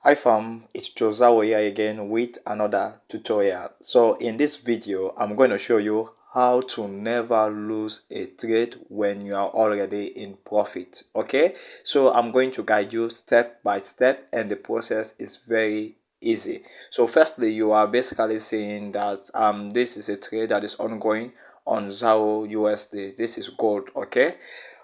Hi fam, it's Jozawa here again with another tutorial. So in this video, I'm going to show you how to never lose a trade when you are already in profit. Okay, so I'm going to guide you step by step and the process is very easy. So firstly, you are basically saying that this is a trade that is ongoing on Zao USD. This is gold. Okay,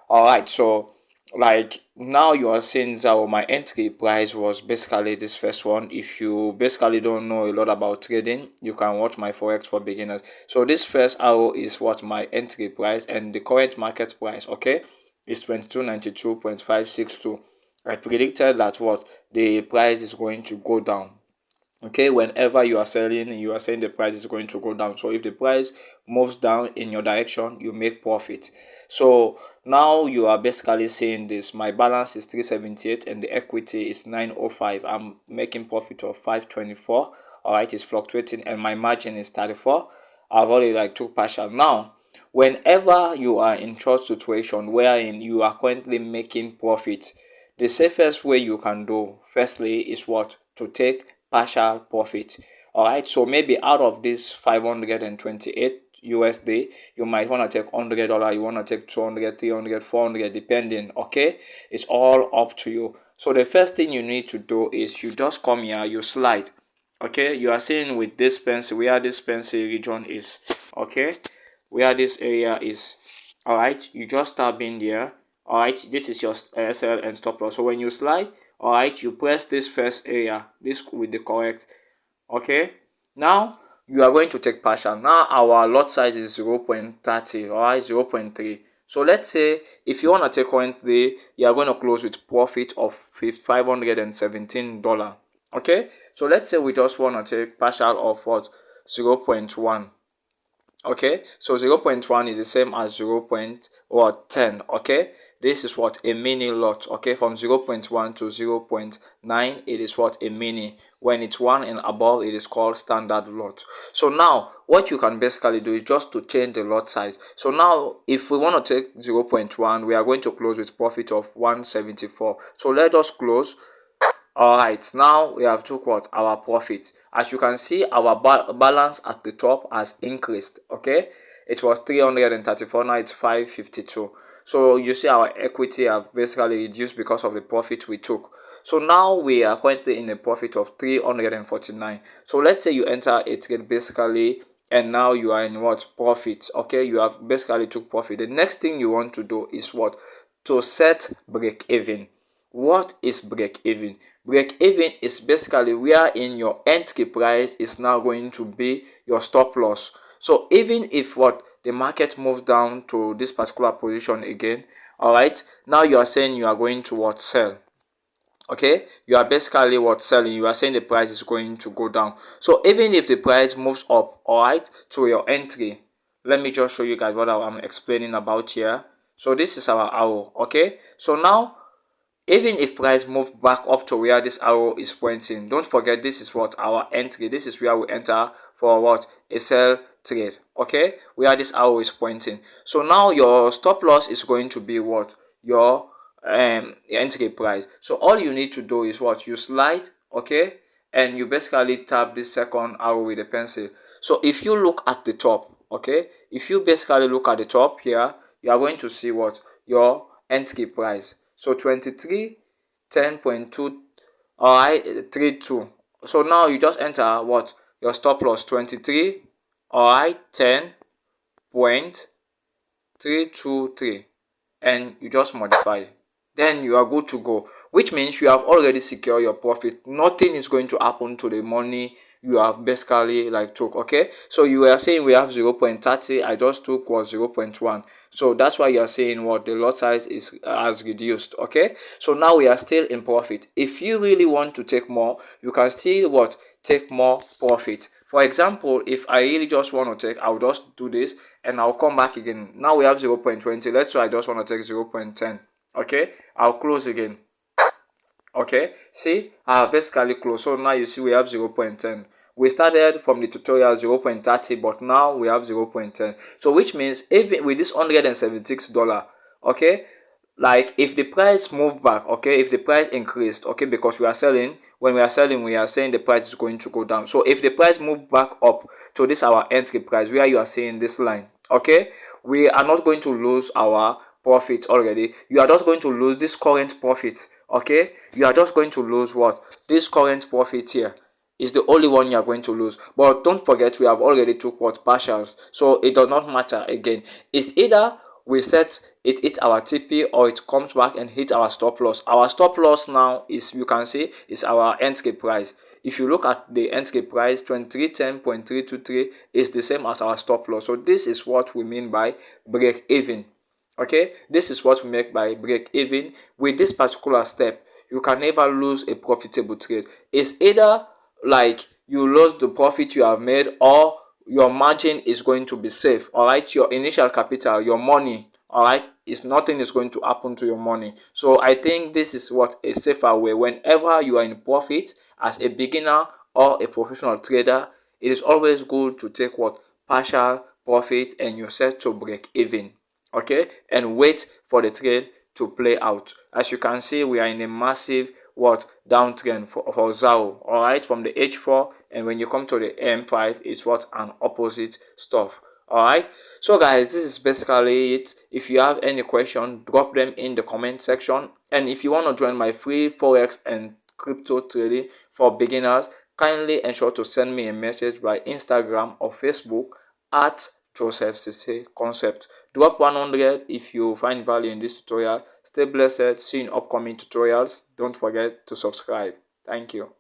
all right, so like now you are seeing that my entry price was basically this first one. If you basically don't know a lot about trading, you can watch my Forex for beginners. So this first arrow is what my entry price, and the current market price, okay, is 2292.562. I predicted that what the price is going to go down. Okay, whenever you are selling, you are saying the price is going to go down. So if the price moves down in your direction, you make profit. So now you are basically saying this: my balance is 378 and the equity is 905. I'm making profit of 524. All right, it's fluctuating and my margin is 34. I've already like took partial. Now whenever you are in short situation wherein you are currently making profit, the safest way you can do firstly is what? To take partial profit. All right, so maybe out of this 528 USD, you might want to take $100, you want to take 200, 300, 400, depending. Okay, it's all up to you. So the first thing you need to do is you just come here, you slide. Okay, you are seeing with this pencil where this pencil region is. Okay, where this area is. All right, you just tap in there. All right, this is your SL and stop loss. So when you slide, all right, you press this first area, this with the correct. Okay, now you are going to take partial. Now our lot size is 0.30. All right, 0.3. So let's say if you want to take currently, you are going to close with profit of $517. Okay, so let's say we just want to take partial of what? 0.1. Okay, so 0.1 is the same as 0.10. Okay, this is what? A mini lot. Okay, from 0.1 to 0.9 it is what? A mini. When it's 1 and above, it is called standard lot. So now what you can basically do is just to change the lot size. So now if we want to take 0.1, we are going to close with profit of 174. So let us close. All right, now we have took what? Our profit. As you can see, our balance at the top has increased. Okay, it was 334, now it's 552. So you see our equity have basically reduced because of the profit we took. So now we are currently in a profit of 349. So let's say you enter a trade basically, and now you are in what? Profit. Okay, you have basically took profit. The next thing you want to do is what? To set break even. What is break even? Break even is basically where in your entry price is now going to be your stop loss. So even if what? The market moves down to this particular position again, all right, now you are saying you are going to what? Sell. Okay, you are basically what? Selling. You are saying the price is going to go down. So even if the price moves up, all right, to your entry, let me just show you guys what I'm explaining about here. So this is our arrow. Okay, so now even if price move back up to where this arrow is pointing, don't forget this is what? Our entry. This is where we enter for what? A sell trade. Okay, where this arrow is pointing. So now your stop loss is going to be what? Your entry price. So all you need to do is what? You slide. Okay, and you basically tap this second arrow with a pencil. So if you look at the top, okay, if you basically look at the top here, you are going to see what? Your entry price. So 2310.2, all right, 32. So now you just enter what? Your stop loss 23, all right, 10.323, and you just modify. Then you are good to go, which means you have already secured your profit. Nothing is going to happen to the money you have basically like took. Okay, so you are saying we have 0.30, I just took what? 0.1. So that's why you are saying what? The lot size is has reduced. Okay, so now we are still in profit. If you really want to take more, you can still what? Take more profit. For example, if I really just want to take, I'll just do this and I'll come back again. Now we have 0.20. Let's say I just want to take 0.10. Okay, I'll close again. Okay, see, I have basically closed. So now you see we have 0.10. We started from the tutorial 0.30, but now we have 0.10. So which means even with this $176, okay, like if the price moved back, okay, if the price increased, okay, because we are selling, when we are selling, we are saying the price is going to go down. So if the price move back up to this our entry price where you are seeing this line, okay, we are not going to lose our profit already. You are just going to lose this current profit, okay. You are just going to lose what? This current profit here is the only one you are going to lose. But don't forget, we have already took what? Partials. So it does not matter again. It's either we set it hits our TP or it comes back and hits our stop loss. Our stop loss now is, you can see, is our entry price. If you look at the entry price, 2310.323 is the same as our stop loss. So this is what we mean by break even. Okay, this is what we make by break even. With this particular step, you can never lose a profitable trade. It's either like you lose the profit you have made, or your margin is going to be safe. All right, your initial capital, your money, all right, is nothing is going to happen to your money. So I think this is what a safer way. Whenever you are in profit as a beginner or a professional trader, it is always good to take what? Partial profit, and you're set to break even, okay, and wait for the trade to play out. As you can see, we are in a massive what? Downtrend for ZAO, all right, from the H4, and when you come to the M5, it's what? An opposite stuff. All right, so guys, this is basically it. If you have any question, drop them in the comment section, and if you want to join my free forex and crypto trading for beginners, kindly ensure to send me a message by Instagram or Facebook at Sesay Concepts. Drop 100 if you find value in this tutorial. Stay blessed. See you in upcoming tutorials. Don't forget to subscribe. Thank you.